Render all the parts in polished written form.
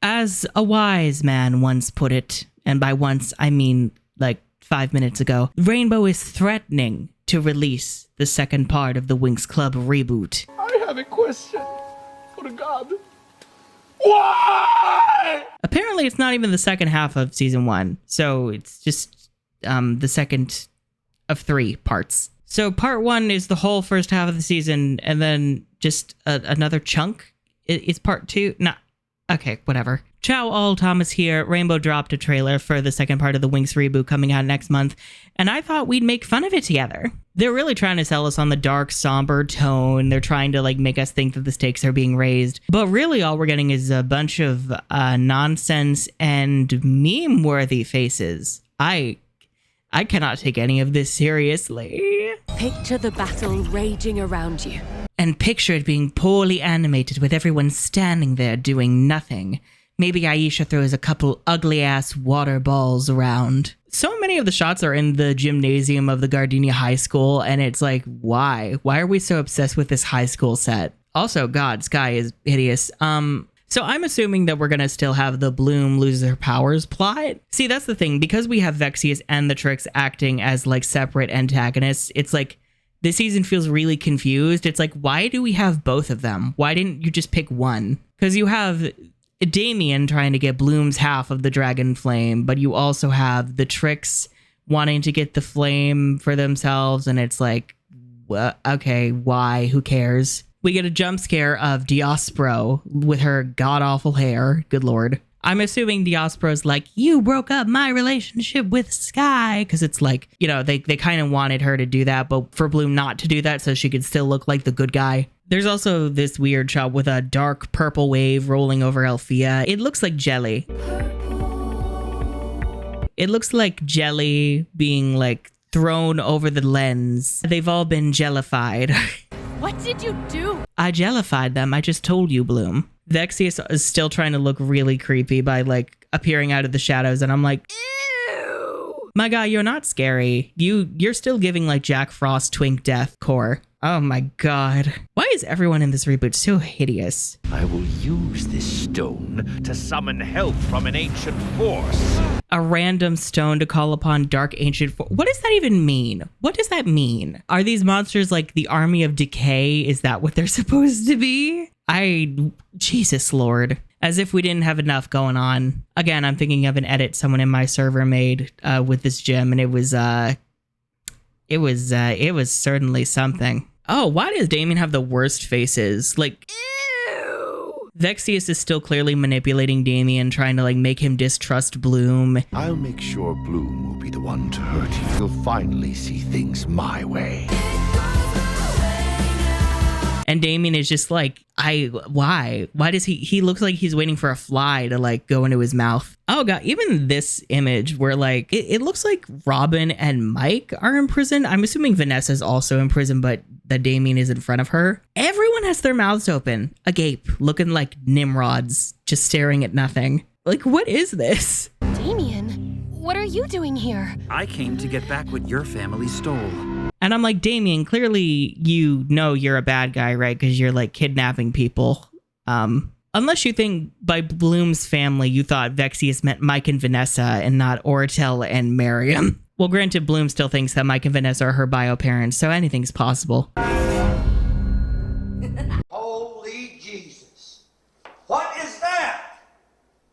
As a wise man once put it, and by once I mean like 5 minutes ago, Rainbow is threatening to release the second part of the Winx Club reboot. I have a question for God. Why? Apparently it's not even the second half of season 1, so it's just the second of 3 parts. So part 1 is the whole first half of the season, and then just another chunk is part 2. Nah, okay, whatever. Ciao all, Thomas here. Rainbow dropped a trailer for the second part of the Winx reboot coming out next month, and I thought we'd make fun of it together. They're really trying to sell us on the dark, somber tone. They're trying to like make us think that the stakes are being raised. But really all we're getting is a bunch of nonsense and meme-worthy faces. I cannot take any of this seriously. Picture the battle raging around you. And picture it being poorly animated with everyone standing there doing nothing. Maybe Aisha throws a couple ugly-ass water balls around. So many of the shots are in the gymnasium of the Gardenia High School, and it's like, why? Why are we so obsessed with this high school set? Also, God, Sky is hideous. So I'm assuming that we're going to still have the Bloom loses her powers plot. See, that's the thing. Because we have Vexius and the Trix acting as like separate antagonists, it's like this season feels really confused. It's like, why do we have both of them? Why didn't you just pick one? Because you have Damien trying to get Bloom's half of the dragon flame, but you also have the Trix wanting to get the flame for themselves, and it's like, well, okay, why? Who cares? We get a jump scare of Diospro with her god-awful hair. Good lord. I'm assuming Diospro's like, you broke up my relationship with Sky, because it's like, you know, they kind of wanted her to do that, but for Bloom not to do that so she could still look like the good guy. There's also this weird shot with a dark purple wave rolling over Althea. It looks like jelly. It looks like jelly being like thrown over the lens. They've all been jellified. What did you do? I jellified them. I just told you, Bloom. Vexius is still trying to look really creepy by like appearing out of the shadows, and I'm like, ew. My God, you're not scary. You're still giving like Jack Frost twink death core. Oh my God. Why is everyone in this reboot so hideous? I will use this stone to summon help from an ancient force. A random stone to call upon dark ancient force. What does that even mean? What does that mean? Are these monsters like the army of decay? Is that what they're supposed to be? Jesus Lord. As if we didn't have enough going on. Again, I'm thinking of an edit someone in my server made with this gem, and it was certainly something. Oh, why does Damien have the worst faces? Like, ew. Vexius is still clearly manipulating Damien, trying to like make him distrust Bloom. I'll make sure Bloom will be the one to hurt you. You'll finally see things my way. And Damien is just like, why? Why does he looks like he's waiting for a fly to like go into his mouth. Oh God, even this image where like, it looks like Robin and Mike are in prison. I'm assuming Vanessa's also in prison, but that Damien is in front of her. Everyone has their mouths open, agape, looking like Nimrods, just staring at nothing. Like, what is this? Damien, what are you doing here? I came to get back what your family stole. And I'm like, Damien, clearly you know you're a bad guy, right? Because you're like kidnapping people. Unless you think by Bloom's family, you thought Vexius meant Mike and Vanessa and not Oratel and Miriam. Well, granted, Bloom still thinks that Mike and Vanessa are her bio parents, so anything's possible. Holy Jesus. What is that?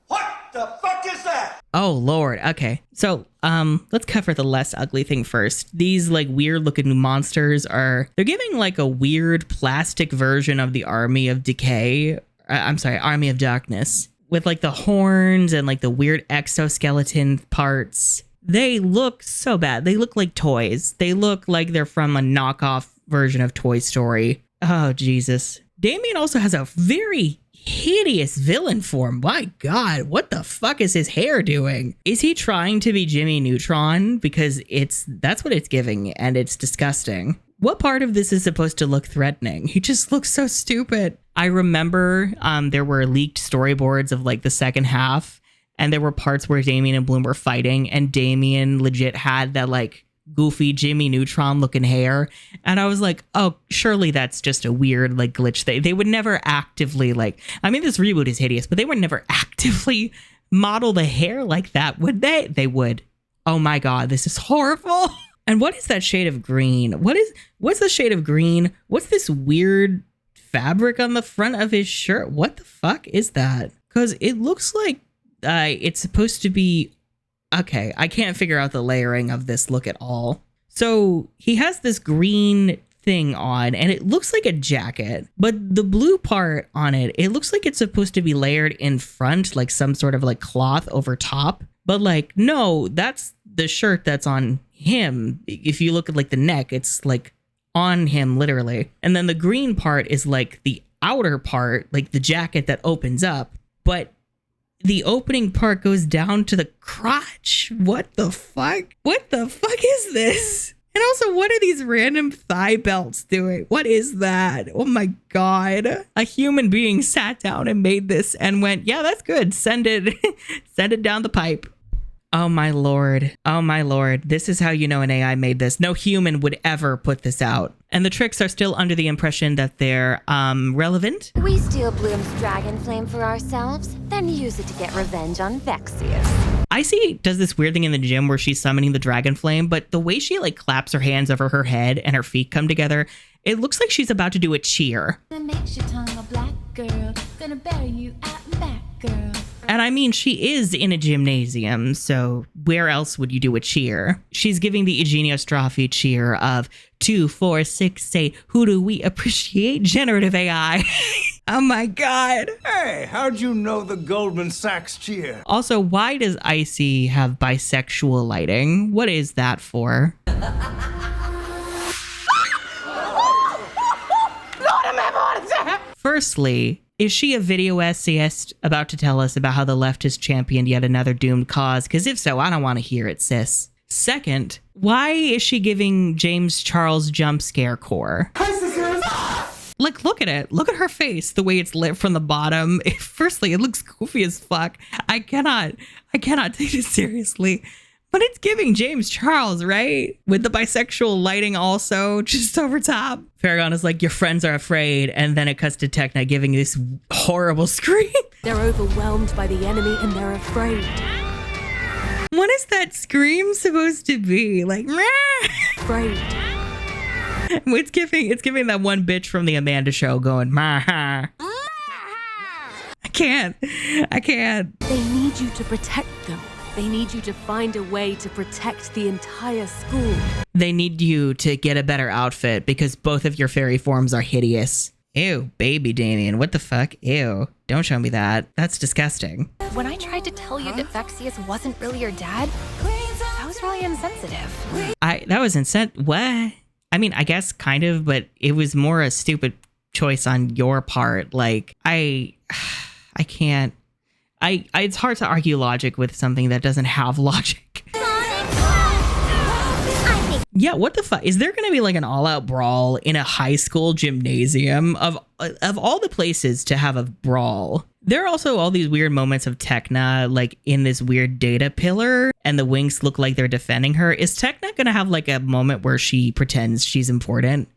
What the fuck is that? Oh, Lord. Okay. So, let's cover the less ugly thing first. These like weird looking monsters they're giving like a weird plastic version of the Army of Decay. Army of Darkness, with like the horns and like the weird exoskeleton parts. They look so bad. They look like toys. They look like they're from a knockoff version of Toy Story. Oh, Jesus. Damien also has a very hideous villain form. My God, what the fuck is his hair doing? Is he trying to be Jimmy Neutron? Because that's what it's giving, and it's disgusting. What part of this is supposed to look threatening? He just looks so stupid. I remember there were leaked storyboards of like the second half, and there were parts where Damien and Bloom were fighting, and Damien legit had that like goofy Jimmy Neutron looking hair. And I was like, oh, surely that's just a weird like glitch. They would never actively like, I mean, this reboot is hideous, but they would never actively model the hair like that, would they? They would. Oh my God, this is horrible. And what is that shade of green? What's the shade of green? What's this weird fabric on the front of his shirt? What the fuck is that? Because it looks like it's supposed to be, okay, I can't figure out the layering of this look at all. So he has this green thing on and it looks like a jacket, but the blue part on it, it looks like it's supposed to be layered in front, like some sort of like cloth over top. But like, no, that's the shirt that's on him. If you look at like the neck, it's like on him literally. And then the green part is like the outer part, like the jacket that opens up. But the opening part goes down to the crotch. What the fuck? What the fuck is this? And also, what are these random thigh belts doing? What is that? Oh my God. A human being sat down and made this and went, yeah, that's good. Send it, send it down the pipe. Oh my Lord. Oh my Lord. This is how you know an AI made this. No human would ever put this out. And the tricks are still under the impression that they're relevant. We steal Bloom's dragon flame for ourselves, then use it to get revenge on Vexius. Icy does this weird thing in the gym where she's summoning the dragon flame, but the way she like claps her hands over her head and her feet come together, it looks like she's about to do a cheer. That makes your tongue a black girl, gonna bury you out and back, girl. And I mean, she is in a gymnasium, so where else would you do a cheer? She's giving the Eugenio Strophe cheer of 2, 4, 6, 8. Who do we appreciate? Generative AI. Oh my God. Hey, how'd you know the Goldman Sachs cheer? Also, why does Icy have bisexual lighting? What is that for? Firstly, is she a video essayist about to tell us about how the left has championed yet another doomed cause? Because if so, I don't want to hear it, sis. Second, why is she giving James Charles jump scare core? Like, look at it. Look at her face, the way it's lit from the bottom. Firstly, it looks goofy as fuck. I cannot take it seriously. But it's giving James Charles, right? With the bisexual lighting also just over top. Farragon is like, your friends are afraid. And then it cuts to Tekna giving this horrible scream. They're overwhelmed by the enemy and they're afraid. What is that scream supposed to be? Like, meh. Afraid. It's giving that one bitch from the Amanda Show going, mah. I can't. They need you to protect them. They need you to find a way to protect the entire school. They need you to get a better outfit because both of your fairy forms are hideous. Ew, baby Damien, what the fuck? Ew, don't show me that. That's disgusting. When I tried to tell you that Vexius wasn't really your dad, that was really insensitive. That was insensitive. What? I mean, I guess kind of, but it was more a stupid choice on your part. Like, I can't. It's hard to argue logic with something that doesn't have logic. Yeah, what the fuck? Is there going to be like an all-out brawl in a high school gymnasium? Of all the places to have a brawl, there are also all these weird moments of Tekna, like in this weird data pillar, and the Winx look like they're defending her. Is Tekna going to have like a moment where she pretends she's important?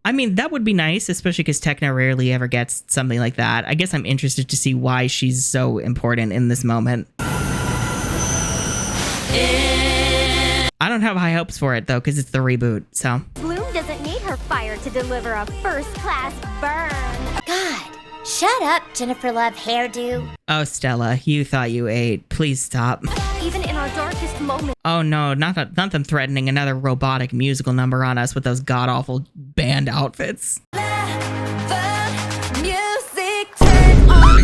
I mean, that would be nice, especially because Tekna rarely ever gets something like that. I guess I'm interested to see why she's so important in this moment. I don't have high hopes for it, though, because it's the reboot, so. Bloom doesn't need her fire to deliver a first-class burn. God, shut up, Jennifer Love hairdo. Oh, Stella, you thought you ate. Please stop. Even in our darkest moments. Oh no, not them threatening another robotic musical number on us with those god-awful band outfits. The music turn on.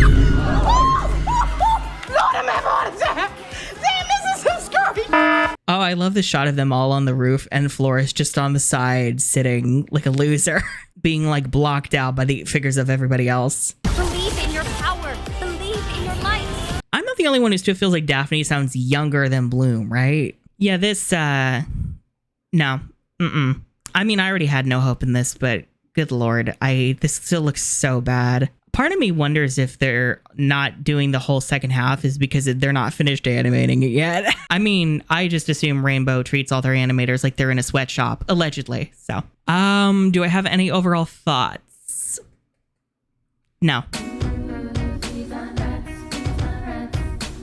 Lord, I'm having a heart attack. Damn, this is so scary. Oh, I love the shot of them all on the roof and Flores just on the side sitting like a loser, being like blocked out by the figures of everybody else. Believe in your power. Believe in your light. I'm not the only one who still feels like Daphne sounds younger than Bloom, right? Yeah, this, no. I mean, I already had no hope in this, but good lord, this still looks so bad. Part of me wonders if they're not doing the whole second half is because they're not finished animating it yet. I mean, I just assume Rainbow treats all their animators like they're in a sweatshop, allegedly. So, do I have any overall thoughts? No.